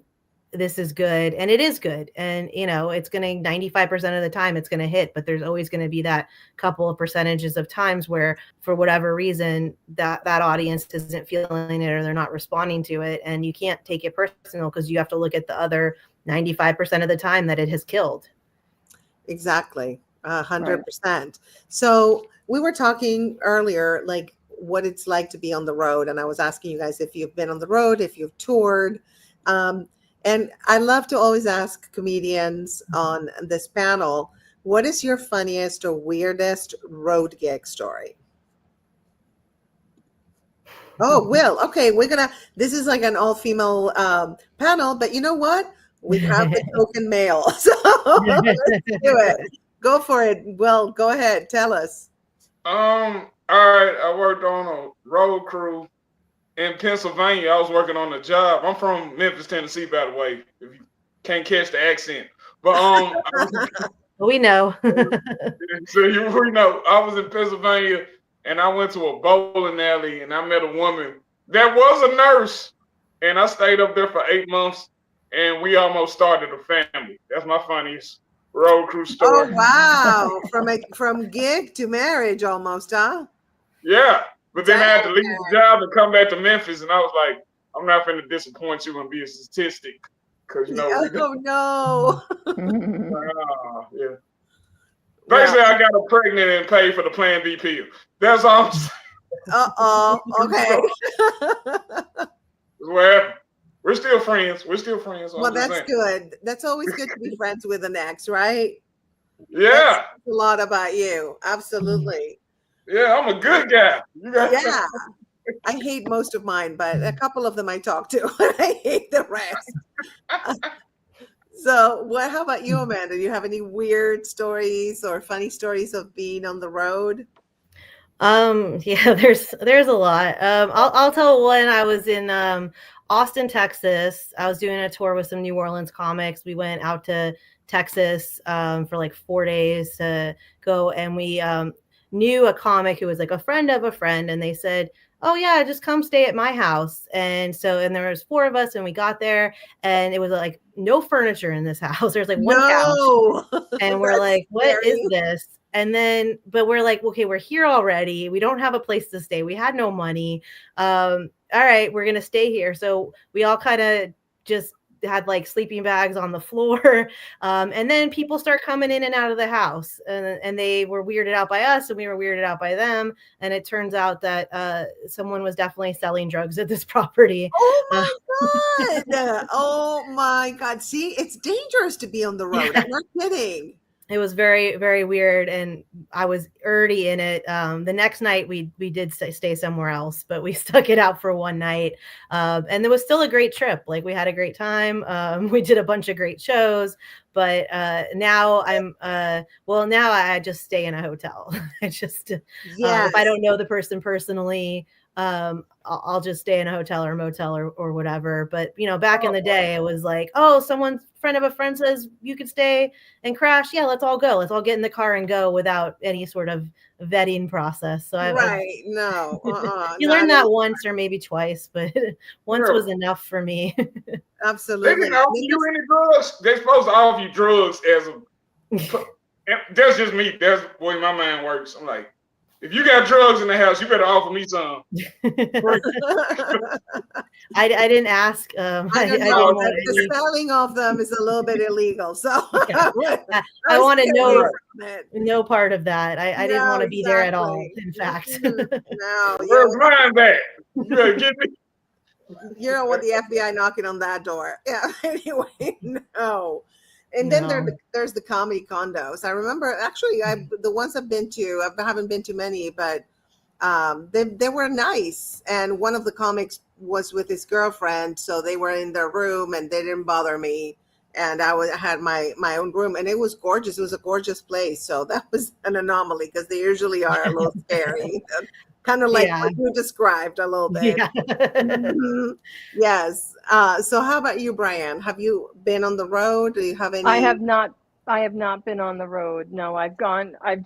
This is good. And it is good. And, it's going to 95% of the time it's going to hit, but there's always going to be that couple of percentages of times where for whatever reason that audience isn't feeling it or they're not responding to it. And you can't take it personal because you have to look at the other 95% of the time that it has killed. Exactly. 100%. So we were talking earlier, like what it's like to be on the road. And I was asking you guys if you've been on the road, if you've toured. And I love to always ask comedians on this panel, what is your funniest or weirdest road gig story? Oh, Will. Okay. This is like an all female panel, but you know what? We have the token male. So let's do it. Go for it. Well, go ahead. Tell us. All right. I worked on a road crew in Pennsylvania. I was working on a job. I'm from Memphis, Tennessee, by the way, if you can't catch the accent. But we know. So we know. I was in Pennsylvania and I went to a bowling alley and I met a woman that was a nurse. And I stayed up there for 8 months. And we almost started a family. That's my funniest road crew story. Oh wow! From gig to marriage, almost, huh? Yeah, but then I had to leave the job and come back to Memphis, and I was like, I'm not going to disappoint you and be a statistic, because Oh no! Yeah. Basically, I got her pregnant and paid for the Plan B pill. That's all I'm saying. Okay. Well, we're still friends. We're still friends. So Well, I'm just that's saying. good. That's always good to be friends with an ex, right? That Yeah. says a lot about you. Absolutely. Yeah, I'm a good guy. You got Yeah. I hate most of mine, but a couple of them I talk to, and I hate the rest. So, how about you, Amanda? Do you have any weird stories or funny stories of being on the road? Yeah, there's a lot. I'll tell one. I was in Austin, Texas. I was doing a tour with some New Orleans comics. We went out to Texas for like 4 days to go, and we knew a comic who was like a friend of a friend, and they said, "Oh yeah, just come stay at my house." And there was 4 of us, and we got there, and it was like no furniture in this house. There's like one couch, and we're like, "What is this?" And then, but we're like, okay, we're here already. We don't have a place to stay. We had no money. All right, we're going to stay here. So we all kind of just had like sleeping bags on the floor. And then people start coming in and out of the house, and they were weirded out by us, and we were weirded out by them. And it turns out that someone was definitely selling drugs at this property. Oh my God. Oh my God. See, it's dangerous to be on the road. Yeah. I'm not kidding. It was very, very weird, and I was already in it. The next night we did stay somewhere else, but we stuck it out for one night, and it was still a great trip. Like, we had a great time. We did a bunch of great shows, but now now I just stay in a hotel. I just if I don't know the person personally, I'll just stay in a hotel or motel or whatever. But back in the day, it was like, oh, friend of a friend says you could stay and crash. Yeah, let's all go. Let's all get in the car and go without any sort of vetting process. So you learn that once or maybe twice, but once was enough for me. Absolutely. They didn't offer you any drugs. They're supposed to offer you drugs that's just me. That's the way my mind works. I'm like, if you got drugs in the house, you better offer me some. I didn't ask. I don't know. The selling of them is a little bit illegal. So I want to know no part of that. I didn't want to be there at all, in fact. No. Where's mine back? You better get me. You don't want the FBI knocking on that door. Yeah. Anyway, no. And then there's the comedy condos. I remember, actually, the ones I've been to, I haven't been to many, but they were nice. And one of the comics was with his girlfriend, so they were in their room and they didn't bother me. And I had my own room, and it was gorgeous. It was a gorgeous place. So that was an anomaly, because they usually are a little scary. Kind of like what you described a little bit. Yeah. Yes. So how about you, Brian? Have you been on the road? Do you have any? I have not been on the road. No, I've gone out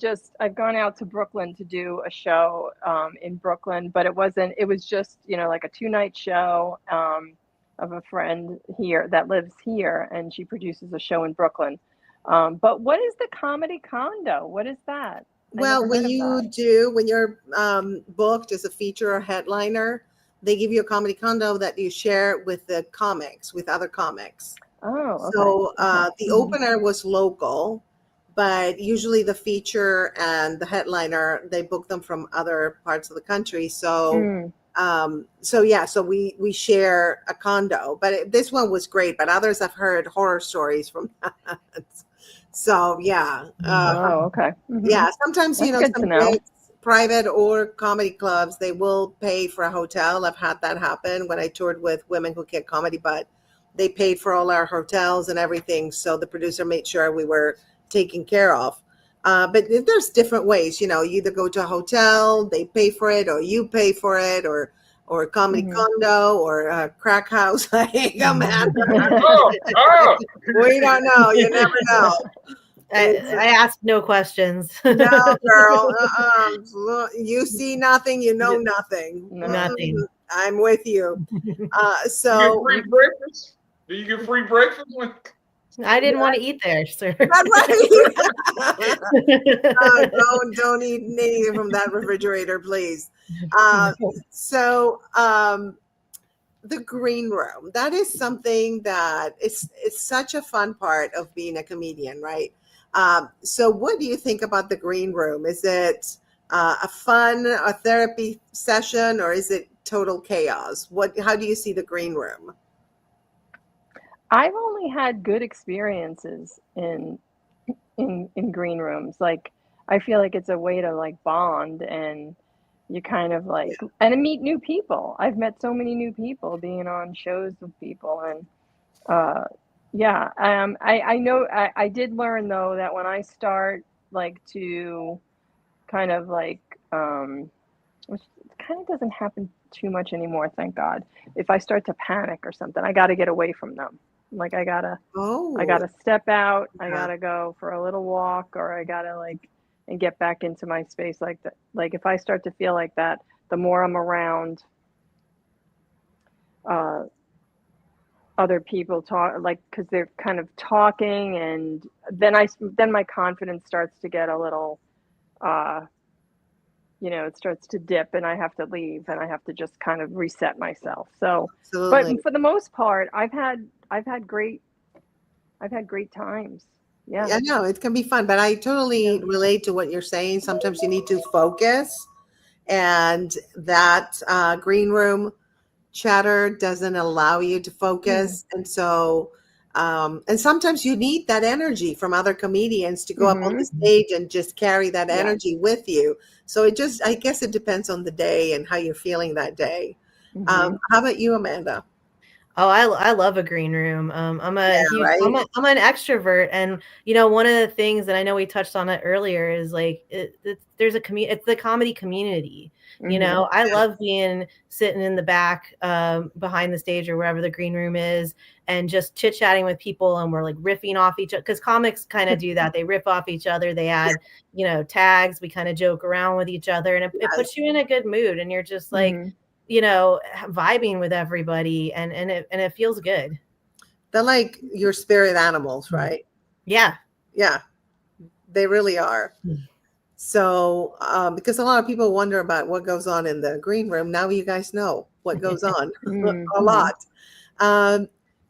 to Brooklyn to do a show in Brooklyn, but it was just, like a 2-night show of a friend here that lives here, and she produces a show in Brooklyn. But what is the comedy condo? What is that? Well, when you're booked as a feature or headliner, they give you a comedy condo that you share with the comics, with other comics. Oh, okay. So the opener was local, but usually the feature and the headliner, they book them from other parts of the country. So so we share a condo, but this one was great. But others, I've heard horror stories from that. So yeah. Okay. Mm-hmm. Yeah. Sometimes That's some private or comedy clubs, they will pay for a hotel. I've had that happen when I toured with Women Who Get Comedy, but they paid for all our hotels and everything. So the producer made sure we were taken care of. But there's different ways. You either go to a hotel, they pay for it, or you pay for it, or a comedy condo, or a crack house. We don't know. You never know. I ask no questions. No, girl. You see nothing, you know nothing. Nothing. I'm with you. So you get free breakfast? Do you get free breakfast? I didn't want to eat there, sir. That's right. Don't eat anything from that refrigerator, please. So the green room, that is something that it's such a fun part of being a comedian, right? So what do you think about the green room? Is it a fun, a therapy session, or is it total chaos? How do you see the green room? I've only had good experiences in green rooms. Like, I feel like it's a way to like bond, and you kind of like and to meet new people. I've met so many new people being on shows with people, and yeah, I know I did learn though that when I start like to kind of like which kind of doesn't happen too much anymore, thank God. If I start to panic or something, I got to get away from them. Like I gotta step out. I gotta go for a little walk, or I gotta like and get back into my space like that. Like if I start to feel like that, the more I'm around other people talk, like because they're kind of talking, and then my confidence starts to get a little, it starts to dip, and I have to leave, and I have to just kind of reset myself. So, Absolutely. but for the most part, I've had great times. Yeah. Yeah, no, it can be fun, but I totally relate to what you're saying. Sometimes you need to focus, and that green room chatter doesn't allow you to focus. And so, and sometimes you need that energy from other comedians to go up on the stage and just carry that energy with you. So I guess it depends on the day and how you're feeling that day. How about you, Amanda? Oh, I love a green room. I'm an extrovert, and one of the things that I know we touched on it earlier is like it's the comedy community. I love being sitting in the back behind the stage or wherever the green room is, and just chit chatting with people, and we're like riffing off each other, because comics kind of do that. They riff off each other. They add tags. We kind of joke around with each other, and it puts you in a good mood, and you're just like vibing with everybody, and it feels good. They're like your spirit animals, right? Yeah, they really are. So because a lot of people wonder about what goes on in the green room, now you guys know what goes on. A lot.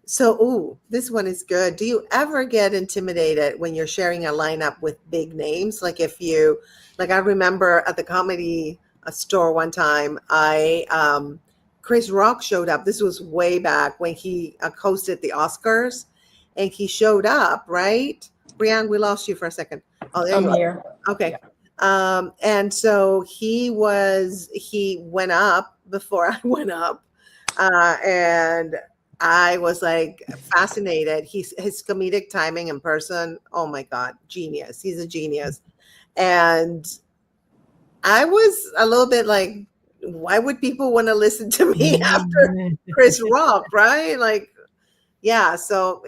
So this one is good. Do you ever get intimidated when you're sharing a lineup with big names? Like I remember at the comedy store one time, Chris Rock showed up. This was way back when he hosted the Oscars, and he showed up, right? Brianne, we lost you for a second. Oh, there you are. Here. Okay. And so he went up before I went up, and I was like fascinated. His comedic timing in person, oh my God, genius. He's a genius. And I was a little bit like, why would people want to listen to me after Chris Rock, right? Like, yeah. So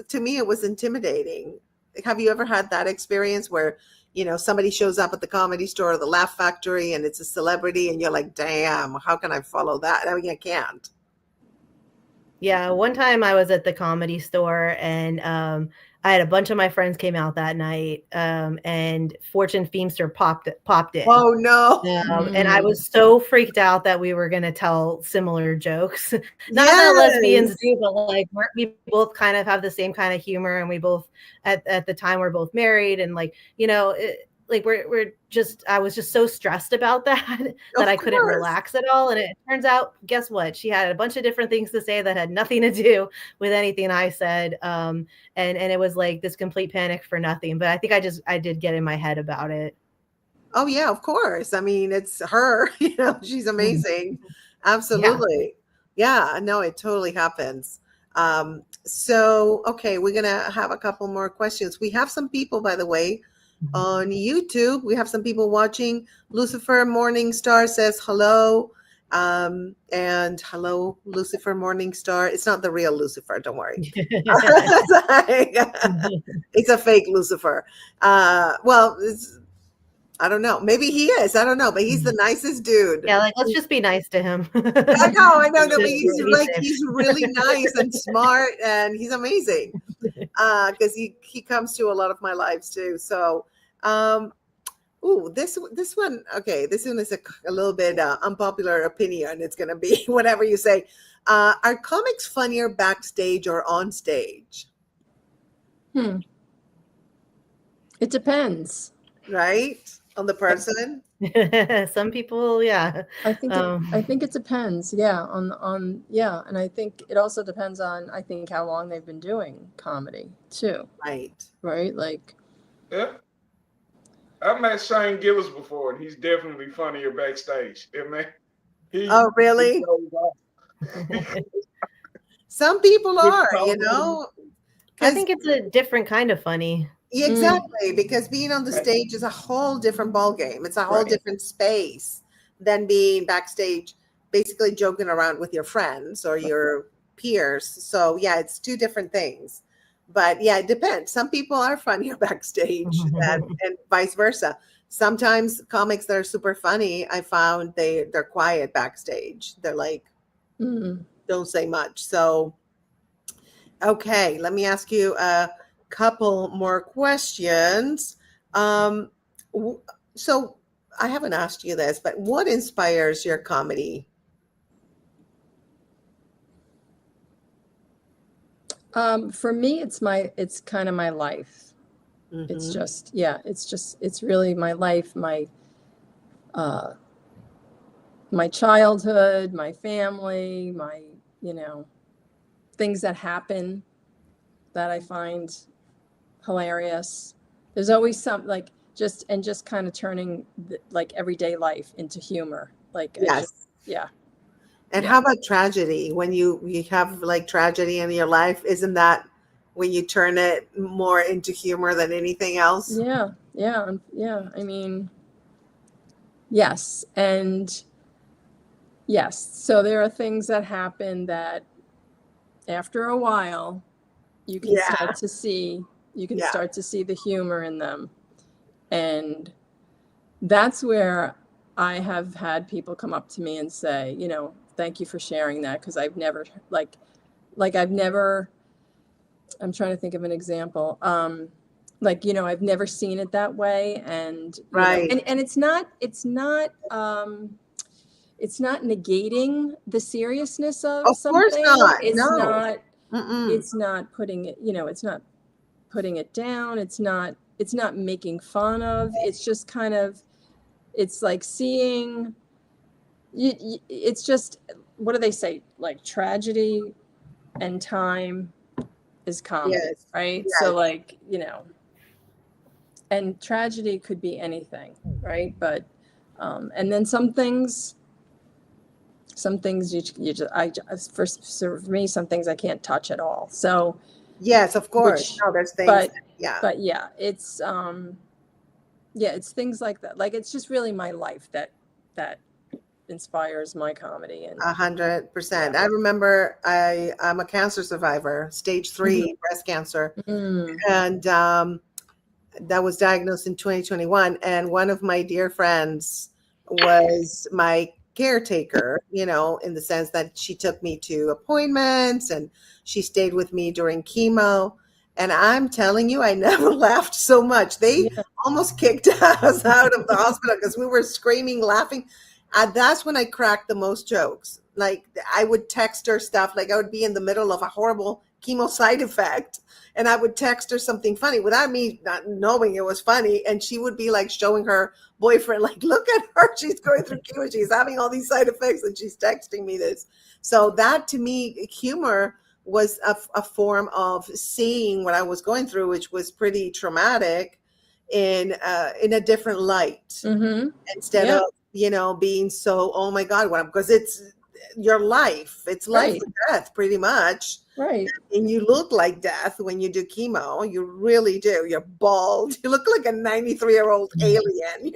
to me, it was intimidating. Have you ever had that experience where, somebody shows up at the Comedy Store or the Laugh Factory and it's a celebrity and you're like, damn, how can I follow that? I mean, I can't. Yeah. One time I was at the Comedy Store, and I had a bunch of my friends came out that night, and Fortune Feimster popped in. Oh no! And I was so freaked out that we were going to tell similar jokes. Not that lesbians do, but like we both kind of have the same kind of humor, and we both at the time we're both married, and like I was just so stressed about that I couldn't relax at all. And it turns out, guess what? She had a bunch of different things to say that had nothing to do with anything I said. And it was like this complete panic for nothing. But I think I did get in my head about it. Oh yeah, of course. I mean, it's her, she's amazing. Absolutely. Yeah, no, it totally happens. So, okay, we're going to have a couple more questions. We have some people, by the way, on YouTube. We have some people watching. Lucifer Morningstar says hello. And hello, Lucifer Morningstar. It's not the real Lucifer, don't worry. It's a fake Lucifer. Well, I don't know. Maybe he is. I don't know, but he's the nicest dude. Yeah, like let's just be nice to him. I know. No, but he's really nice and smart, and he's amazing. Because he comes to a lot of my lives too. So, this one. Okay, this one is a little bit unpopular opinion. It's gonna be whatever you say. Are comics funnier backstage or on stage? It depends. Right? on the person. Some people, yeah. I think it depends. Yeah, on yeah, and I think it also depends on, I think, how long they've been doing comedy too. Right. Right? Like, Yeah. I've met Shane Gillis before, and he's definitely funnier backstage. Yeah, man. Oh, really? Some people are, you know. I think it's a different kind of funny. Exactly, because being on the stage is a whole different ball game. It's a whole different space than being backstage, basically joking around with your friends or your peers. So yeah, it's two different things. But yeah, it depends. Some people are funnier backstage and vice versa. Sometimes comics that are super funny, I found they're quiet backstage. They're like, don't say much. So okay, let me ask you a couple more questions. So I haven't asked you this, but what inspires your comedy? for me, it's kind of my life. It's just, yeah, it's really my life, my childhood, my family, my, things that happen that I find hilarious. There's always some, like, just kind of turning like everyday life into humor. Like, Yes. yeah. And how about tragedy? When you have like tragedy in your life, isn't that when you turn it more into humor than anything else? Yeah. I mean, yes. And yes. So there are things that happen that after a while you can start to see, start to see the humor in them. And that's where I have had people come up to me and say, thank you for sharing that. Cause I've never I'm trying to think of an example. I've never seen it that way. And, and it's not negating the seriousness of something. Course not. It's not putting it, it's not putting it down. It's not making fun of. It's just kind of, it's like seeing, it's just, what do they say? Like tragedy and time is comedy, right? Yes. So like, and tragedy could be anything, right? But, and then some things you just, for me, some things I can't touch at all. So yes, of course. There's things. But yeah, it's it's things like that. Like, it's just really my life that inspires my comedy. And 100%. I remember I'm a cancer survivor, stage 3 breast cancer, and that was diagnosed in 2021. And one of my dear friends was my caretaker, in the sense that she took me to appointments and she stayed with me during chemo. And I'm telling you, I never laughed so much. They almost kicked us out of the hospital because we were screaming, laughing. That's when I cracked the most jokes. Like, I would text her stuff. Like, I would be in the middle of a horrible chemo side effect, and I would text her something funny without me not knowing it was funny. And she would be like showing her boyfriend, like, look at her. She's going through chemo. She's having all these side effects, and she's texting me this. So that, to me, humor was a form of seeing what I was going through, which was pretty traumatic, in a different light, instead of, being so, oh my God, because it's your life. It's life or death, pretty much. Right. And you look like death when you do chemo. You really do. You're bald. You look like a 93-year-old alien,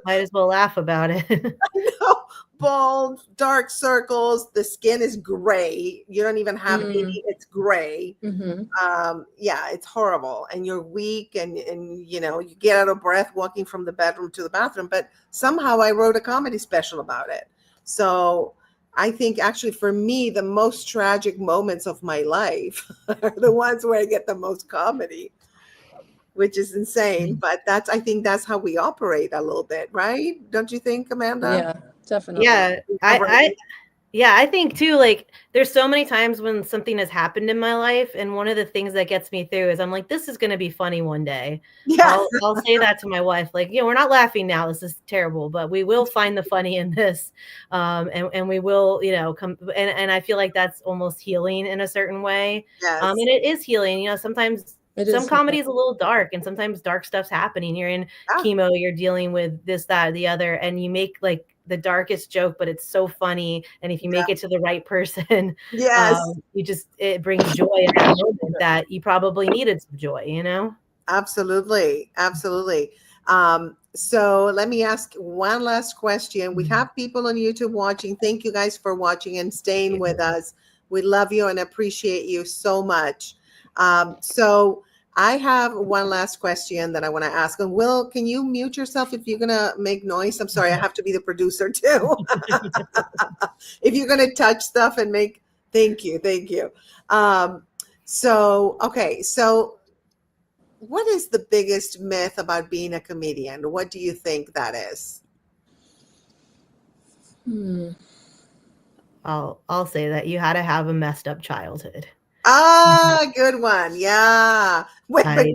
Might as well laugh about it. I know. Bald, dark circles. The skin is gray. You don't even have any. It's gray. It's horrible. And you're weak, and you get out of breath walking from the bedroom to the bathroom. But somehow I wrote a comedy special about it. So I think, actually, for me, the most tragic moments of my life are the ones where I get the most comedy, which is insane. But I think that's how we operate a little bit, right? Don't you think, Amanda? Yeah, definitely. Yeah, Yeah, I think too, like there's so many times when something has happened in my life, and one of the things that gets me through is I'm like, this is gonna be funny one day. Yeah. I'll say that to my wife, like, we're not laughing now, this is terrible, but we will find the funny in this. And we will, come, and I feel like that's almost healing in a certain way. Yes. And it is healing, sometimes some comedy is a little dark, and sometimes dark stuff's happening. You're in chemo, you're dealing with this, that, or the other, and you make like the darkest joke, but it's so funny. And if you make it to the right person, yes, it brings joy in that moment that you probably needed some joy, Absolutely. Absolutely. So let me ask one last question. We have people on YouTube watching. Thank you guys for watching and staying with us. We love you and appreciate you so much. So I have one last question that I want to ask. And Will, can you mute yourself if you're going to make noise? I'm sorry, I have to be the producer too. If you're going to touch stuff and make, thank you. So what is the biggest myth about being a comedian? What do you think that is? I'll say that you had to have a messed up childhood. Good one. Yeah. Wait, but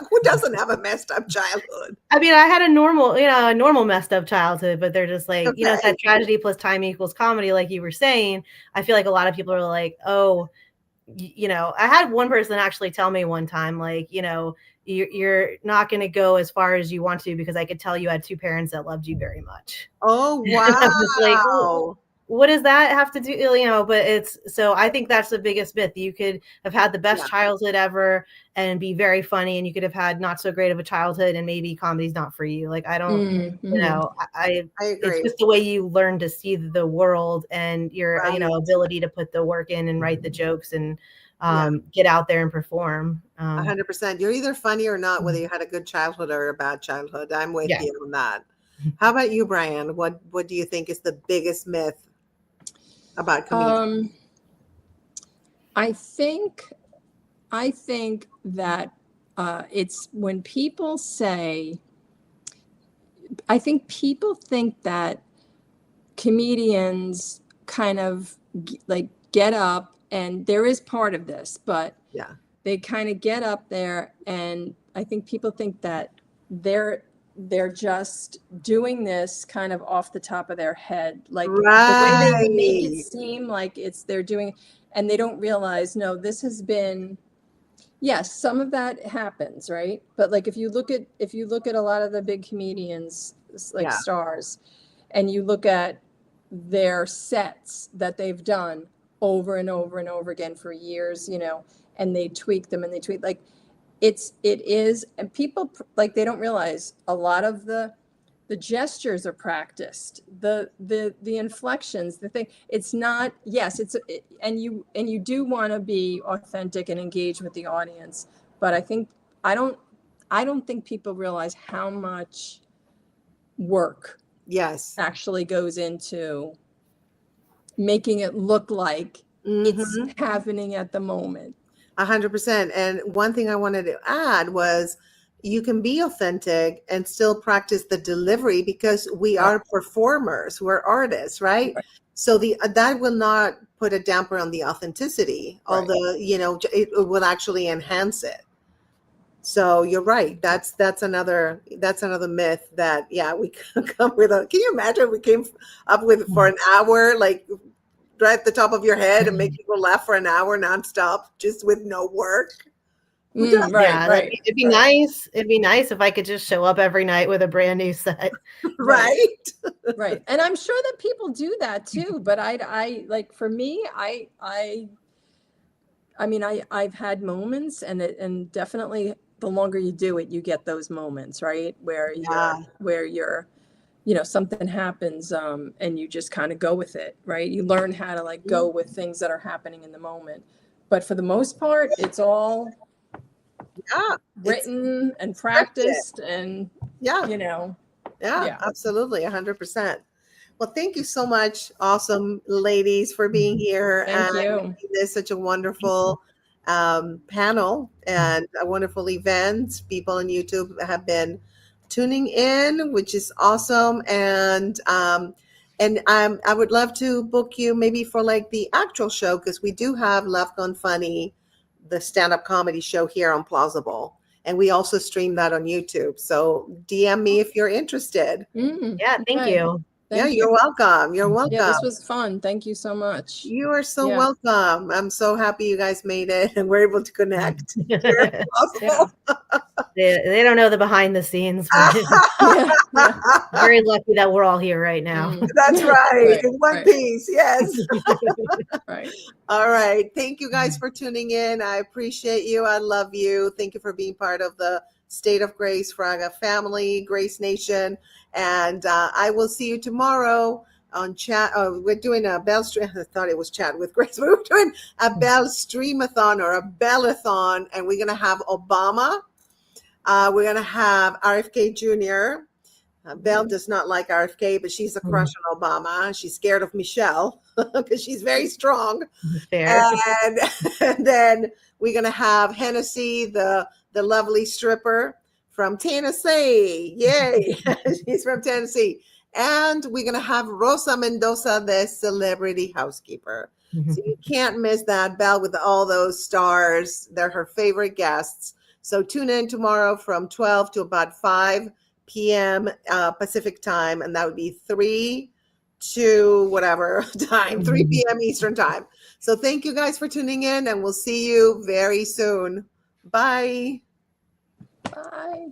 who doesn't have a messed up childhood? I mean, I had a normal messed up childhood, but they're just like, it's that tragedy plus time equals comedy, like you were saying. I feel like a lot of people are like, oh, I had one person actually tell me one time, like, you're not going to go as far as you want to because I could tell you had two parents that loved you very much. Oh, wow. Like, well, what does that have to do? But so I think that's the biggest myth. You could have had the best childhood ever and be very funny, and you could have had not so great of a childhood and maybe comedy's not for you. Like, I don't, I agree. It's just the way you learn to see the world and your, ability to put the work in and write the jokes and get out there and perform. 100%. You're either funny or not, whether you had a good childhood or a bad childhood. I'm with you on that. How about you, Brian? What do you think is the biggest myth about comedians? I think that it's when people say, I think people think that comedians kind of like get up, and there is part of this, but they kind of get up there, and I think people think that they're just doing this kind of off the top of their head, like the way they make it seem like they're doing, and they don't realize, no, this has been, yes, some of that happens, right? But like if you look at a lot of the big comedians, like stars, and you look at their sets that they've done over and over and over again for years, and they tweak them and they tweak, like it is, and people like, they don't realize a lot of the gestures are practiced, the inflections, the thing, it's not, and you do want to be authentic and engage with the audience, but I don't think people realize how much work actually goes into making it look like it's happening at the moment. 100%. And one thing I wanted to add was you can be authentic and still practice the delivery, because we are performers, we're artists, right? So that will not put a damper on the authenticity, although it will actually enhance it. So you're right. That's another myth that we come with. Can you imagine we came up with for an hour, like right at the top of your head, and make people laugh for an hour nonstop, just with no work? Right. It'd be nice. It'd be nice if I could just show up every night with a brand new set. Right. And I'm sure that people do that too. But I like, for me, I mean, I've had moments, and definitely the longer you do it, you get those moments, right? Where you're, something happens, and you just kind of go with it, right? You learn how to like go with things that are happening in the moment. But for the most part, it's all written and practiced, and absolutely, 100%. Well, thank you so much, awesome ladies, for being here. Thank you. This is such a wonderful panel and a wonderful event. People on YouTube have been tuning in, which is awesome. And And I would love to book you maybe for like the actual show, because we do have Love Gone Funny, the stand-up comedy show here on Plausible. And we also stream that on YouTube. So DM me if you're interested. Yeah, thank Okay. you. Yeah, you're welcome. You're welcome. Yeah, this was fun. Thank you so much. You are so Yeah. welcome. I'm so happy you guys made it and we're able to connect. Here possible. They don't know the behind the scenes. Yeah, yeah. Very lucky that we're all here right now. That's right. Right, In one right. piece. Yes. Right. All right. Thank you guys for tuning in. I appreciate you. I love you. Thank you for being part of the State of Grace Fraga family, Grace Nation. And I will see you tomorrow on chat. We're doing a bell stream. I thought it was chat with Grace, but we're doing a bell streamathon or a bellathon, and we're going to have Obama. We're going to have RFK Jr. Belle does not like RFK, but she's a crush on Obama. She's scared of Michelle because she's very strong. Fair. And then we're going to have Hennessy, the lovely stripper from Tennessee. Yay. She's from Tennessee. And we're going to have Rosa Mendoza, the celebrity housekeeper. So you can't miss that. Belle with all those stars. They're her favorite guests. So tune in tomorrow from 12 to about 5 p.m. Pacific time. And that would be 3 to whatever time, 3 p.m. Eastern time. So thank you guys for tuning in, and we'll see you very soon. Bye. Bye.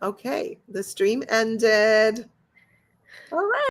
Okay, the stream ended. All right.